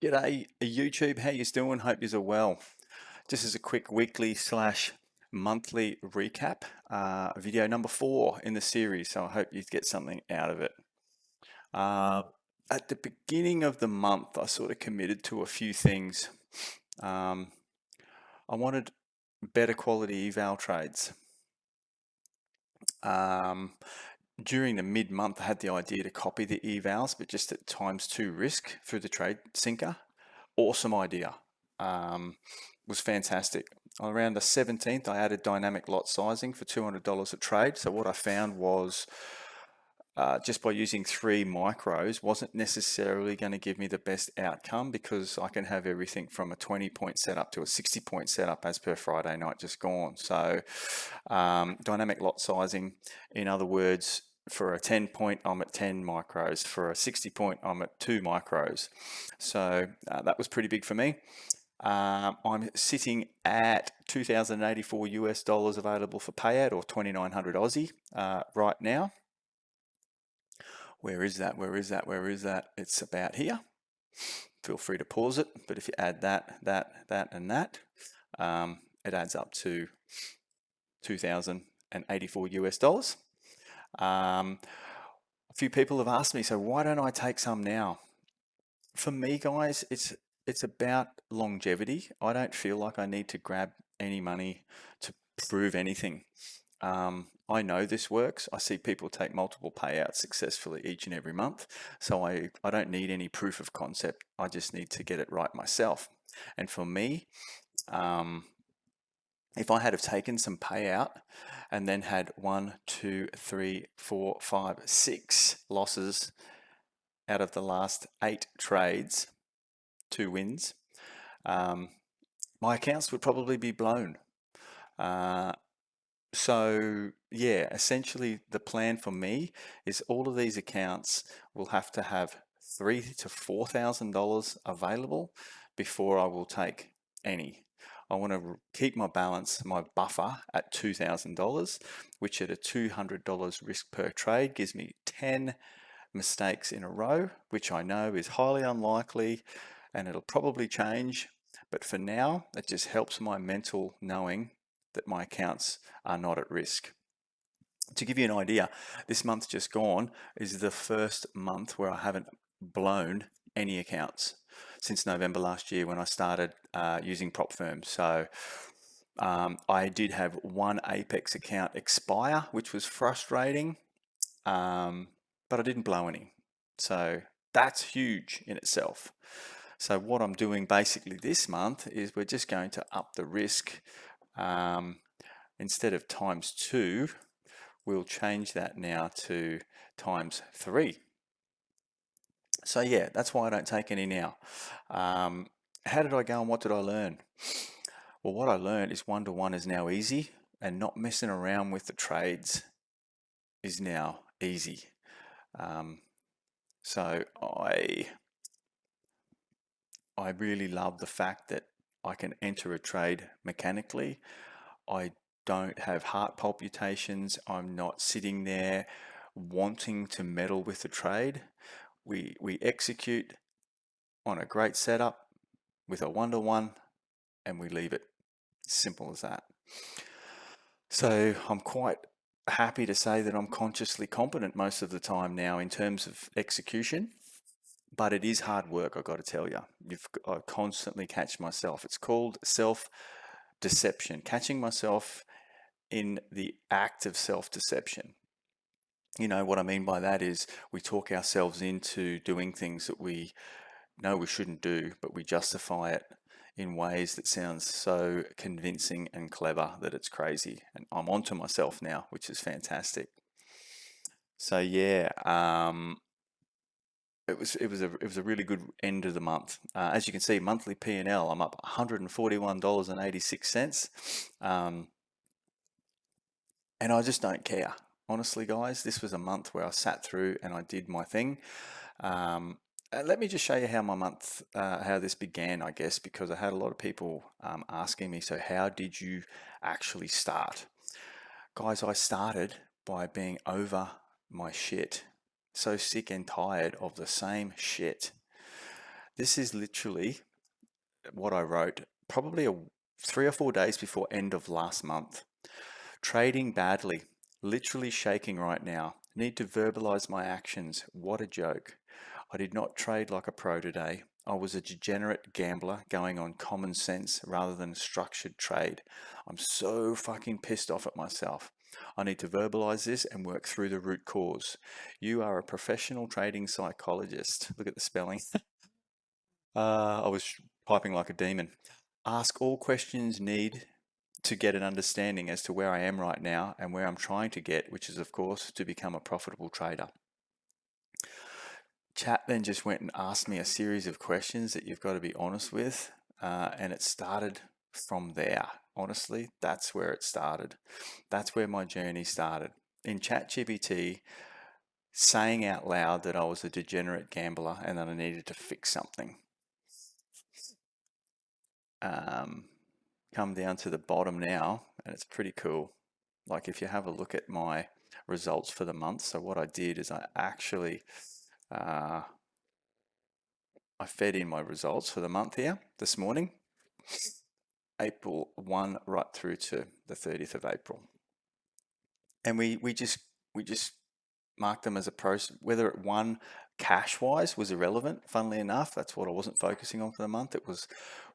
G'day YouTube, how you doing? Hope you're well. Just as a quick weekly slash monthly recap, video number 4 in the series, so I hope you get something out of it. At the beginning of the month, I sort of committed to a few things. I wanted better quality eval trades. During the mid-month, I had the idea to copy the evals, but just at ×2 risk through the trade syncer. Awesome idea. Was fantastic. Around the 17th, I added dynamic lot sizing for $200 a trade. So what I found was just by using 3 micros wasn't necessarily going to give me the best outcome, because I can have everything from a 20-point setup to a 60-point setup as per Friday night just gone. So dynamic lot sizing, in other words, for a 10-point, I'm at 10 micros. For a 60-point, I'm at 2 micros. So that was pretty big for me. I'm sitting at 2,084 US dollars available for payout, or 2,900 Aussie right now. Where is that? Where is that? Where is that? It's about here. Feel free to pause it, but if you add that, and that, it adds up to 2,084 US dollars. A few people have asked me, so why don't I take some now? For me, guys, it's about longevity. I don't feel like I need to grab any money to prove anything. I know this works. I see people take multiple payouts successfully each and every month. So I don't need any proof of concept. I just need to get it right myself. And for me, if I had have taken some payout and then had 1, 2, 3, 4, 5, 6 losses out of the last 8 trades, 2 wins, my accounts would probably be blown. So yeah, essentially the plan for me is all of these accounts will have to have $3,000 to $4,000 available before I will take any. I want to keep my balance, my buffer at $2,000, which at a $200 risk per trade gives me 10 mistakes in a row, which I know is highly unlikely and it'll probably change. But for now, it just helps my mental knowing that my accounts are not at risk. To give you an idea, this month just gone is the first month where I haven't blown any accounts since November last year, when I started using prop firms. So I did have 1 Apex account expire, which was frustrating, but I didn't blow any. So that's huge in itself. So what I'm doing basically this month is we're just going to up the risk. Instead of ×2, we'll change that now to ×3. So yeah, that's why I don't take any now. How did I go and what did I learn? Well, what I learned is 1-to-1 is now easy, and not messing around with the trades is now easy. So I really love the fact that I can enter a trade mechanically. I don't have heart palpitations. I'm not sitting there wanting to meddle with the trade. We execute on a great setup with a 1-to-1 and we leave it. Simple as that. So I'm quite happy to say that I'm consciously competent most of the time now in terms of execution. But it is hard work, I've got to tell you. I constantly catch myself. It's called self-deception, catching myself in the act of self-deception. You know what I mean by that is we talk ourselves into doing things that we know we shouldn't do, but we justify it in ways that sounds so convincing and clever that it's crazy. And I'm onto myself now, which is fantastic. So yeah, it was a really good end of the month. As you can see, monthly P&L, I'm up $141.86. And I just don't care. Honestly, guys, this was a month where I sat through and I did my thing. Let me just show you how my month, how this began, I guess, because I had a lot of people asking me, so how did you actually start? Guys, I started by being over my shit. So sick and tired of the same shit. This is literally what I wrote probably 3 or 4 days before end of last month. Trading badly, literally shaking right now. Need to verbalize my actions. What a joke. I did not trade like a pro today. I was a degenerate gambler going on common sense rather than structured trade. I'm so fucking pissed off at myself. I need to verbalize this and work through the root cause. You are a professional trading psychologist. Look at the spelling. I was typing like a demon. Ask all questions need to get an understanding as to where I am right now and where I'm trying to get, which is, of course, to become a profitable trader. Chat then just went and asked me a series of questions that you've got to be honest with, and it started from there. Honestly, that's where it started. That's where my journey started. In ChatGPT, saying out loud that I was a degenerate gambler and that I needed to fix something. Come down to the bottom now, and it's pretty cool. Like if you have a look at my results for the month, so what I did is I actually I fed in my results for the month here this morning, April 1 right through to the 30th of April, and we just marked them as a process. Whether it won cash wise was irrelevant. Funnily enough, that's what I wasn't focusing on for the month. It was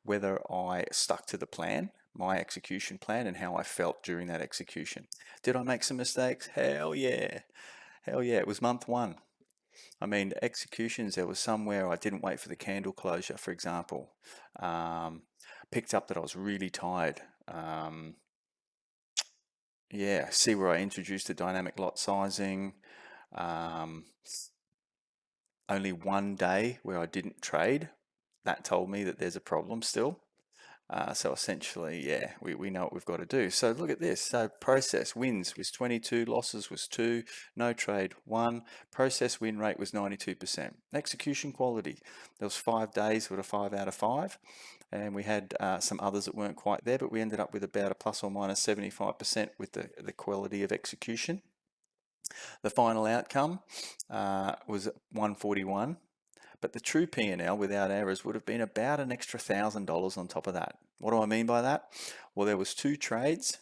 whether I stuck to the plan, my execution plan, and how I felt during that execution. Did I make some mistakes? Hell yeah. Hell yeah. It was month one. I mean, executions, there was somewhere I didn't wait for the candle closure, for example. Picked up that I was really tired. Yeah, see where I introduced the dynamic lot sizing. Um, Only one day where I didn't trade. That told me that there's a problem still. So essentially, yeah, we know what we've got to do. So look at this. So process wins was 22, losses was 2, no trade 1, process win rate was 92%. Execution quality, there was 5 days with a 5 out of 5, and we had some others that weren't quite there, but we ended up with about a plus or minus 75% with the quality of execution. The final outcome was 141. But the true P&L without errors would have been about an extra $1,000 on top of that. What do I mean by that? Well, there was two trades.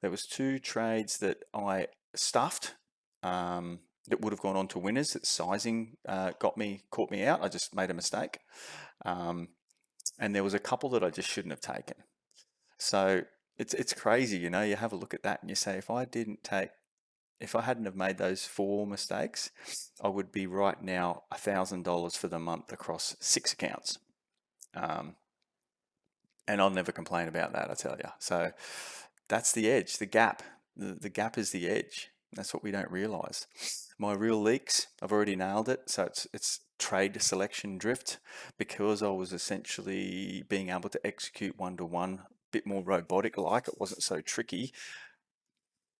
There was two trades that I stuffed that would have gone on to winners. That sizing caught me out. I just made a mistake. And there was a couple that I just shouldn't have taken. So it's crazy, you know. You have a look at that and you say, if I hadn't have made those 4 mistakes, I would be right now $1,000 for the month across 6 accounts. And I'll never complain about that, I tell you. So that's the edge, the gap. The gap is the edge. That's what we don't realize. My real leaks, I've already nailed it. So it's trade selection drift, because I was essentially being able to execute one-to-one, a bit more robotic like. It wasn't so tricky.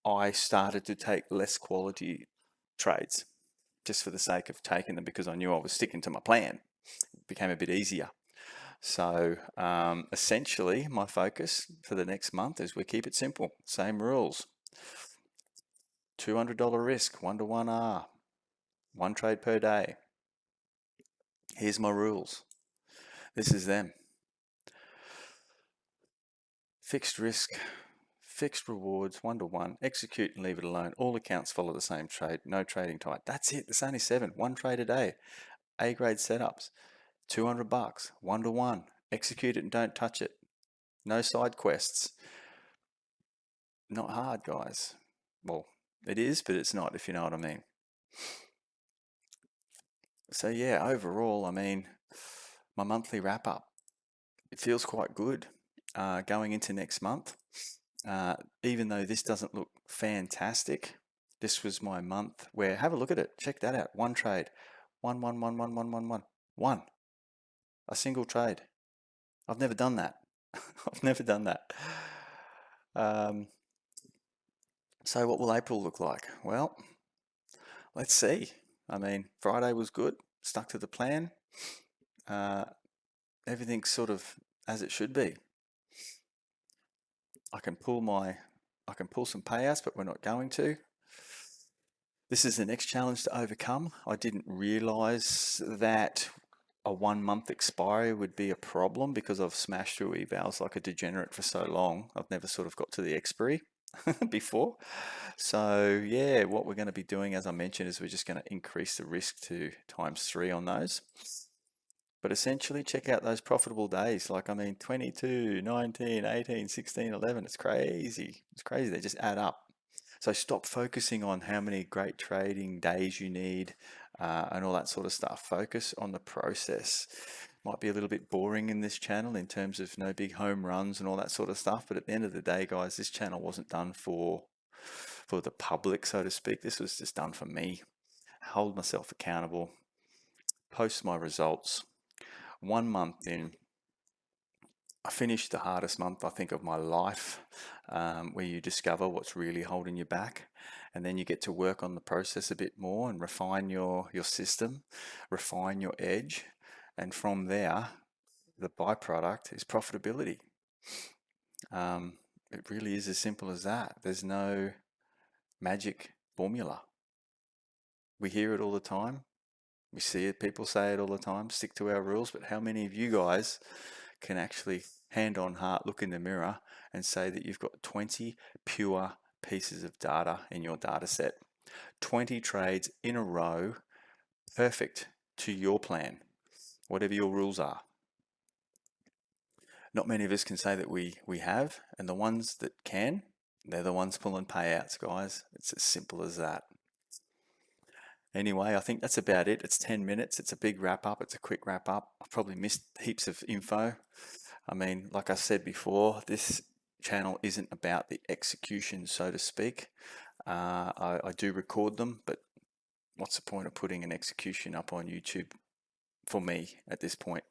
I started to take less quality trades just for the sake of taking them, because I knew I was sticking to my plan. It became a bit easier. So essentially, my focus for the next month is we keep it simple. Same rules. $200 risk, 1-to-1 R, 1 trade per day. Here's my rules. This is them. Fixed risk, fixed rewards, 1-to-1, execute and leave it alone. All accounts follow the same trade, no trading type. That's it. There's only 7. 1 trade a day. A-grade setups, $200, 1-to-1. Execute it and don't touch it. No side quests. Not hard, guys. Well, it is, but it's not, if you know what I mean. So yeah, overall, I mean, my monthly wrap up, it feels quite good going into next month. Even though this doesn't look fantastic, this was my month where, have a look at it, check that out. 1 trade, 1, 1, 1, 1, 1, 1, 1, 1. A single trade. I've never done that. I've never done that. So what will April look like? Well, let's see. I mean, Friday was good, stuck to the plan. Everything's sort of as it should be. I can pull some payouts, but we're not going to. This is the next challenge to overcome. I didn't realize that a 1 month expiry would be a problem because I've smashed through evals like a degenerate for so long. I've never sort of got to the expiry before. So yeah, what we're going to be doing, as I mentioned, is we're just going to increase the risk to times 3 on those. But essentially, check out those profitable days. Like, I mean, 22, 19, 18, 16, 11. It's crazy. It's crazy. They just add up. So stop focusing on how many great trading days you need and all that sort of stuff. Focus on the process. Might be a little bit boring in this channel in terms of no big home runs and all that sort of stuff. But at the end of the day, guys, this channel wasn't done for the public, so to speak. This was just done for me. Hold myself accountable. Post my results. 1 month in, I finished the hardest month, I think, of my life, where you discover what's really holding you back. And then you get to work on the process a bit more and refine your system, refine your edge. And from there, the byproduct is profitability. It really is as simple as that. There's no magic formula. We hear it all the time. We see it, people say it all the time, stick to our rules. But how many of you guys can actually, hand on heart, look in the mirror and say that you've got 20 pure pieces of data in your data set? 20 trades in a row, perfect to your plan, whatever your rules are. Not many of us can say that we have, and the ones that can, they're the ones pulling payouts, guys. It's as simple as that. Anyway, I think that's about it. It's 10 minutes. It's a big wrap up. It's a quick wrap up. I've probably missed heaps of info. I mean, like I said before, this channel isn't about the execution, so to speak. I do record them, but what's the point of putting an execution up on YouTube for me at this point?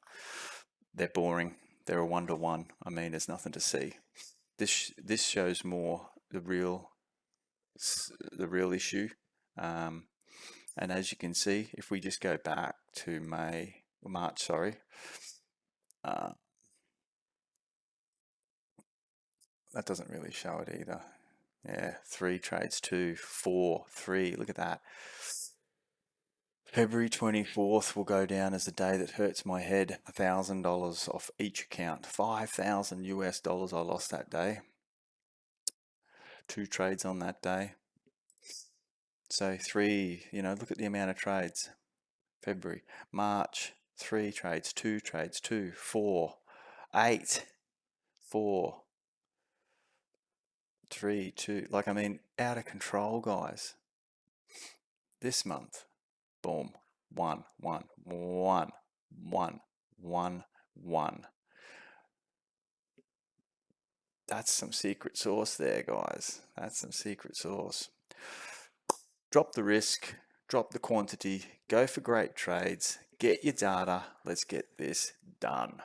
They're boring. They're a 1-to-1. I mean, there's nothing to see. This shows more the real issue. And as you can see, if we just go back to March, sorry, that doesn't really show it either. Yeah, 3 trades, 2, 4, 3. Look at that. February 24th will go down as the day that hurts my head. $1,000 off each account. 5,000 US dollars I lost that day. 2 trades on that day. So 3, look at the amount of trades. February, March, 3 trades, 2 trades, 2, 4, 8, 4, 3, 2. Like, I mean, out of control, guys. This month, boom, 1, 1, 1, 1, 1, 1. That's some secret sauce there, guys. That's some secret sauce. Drop the risk, drop the quantity, go for great trades, get your data. Let's get this done.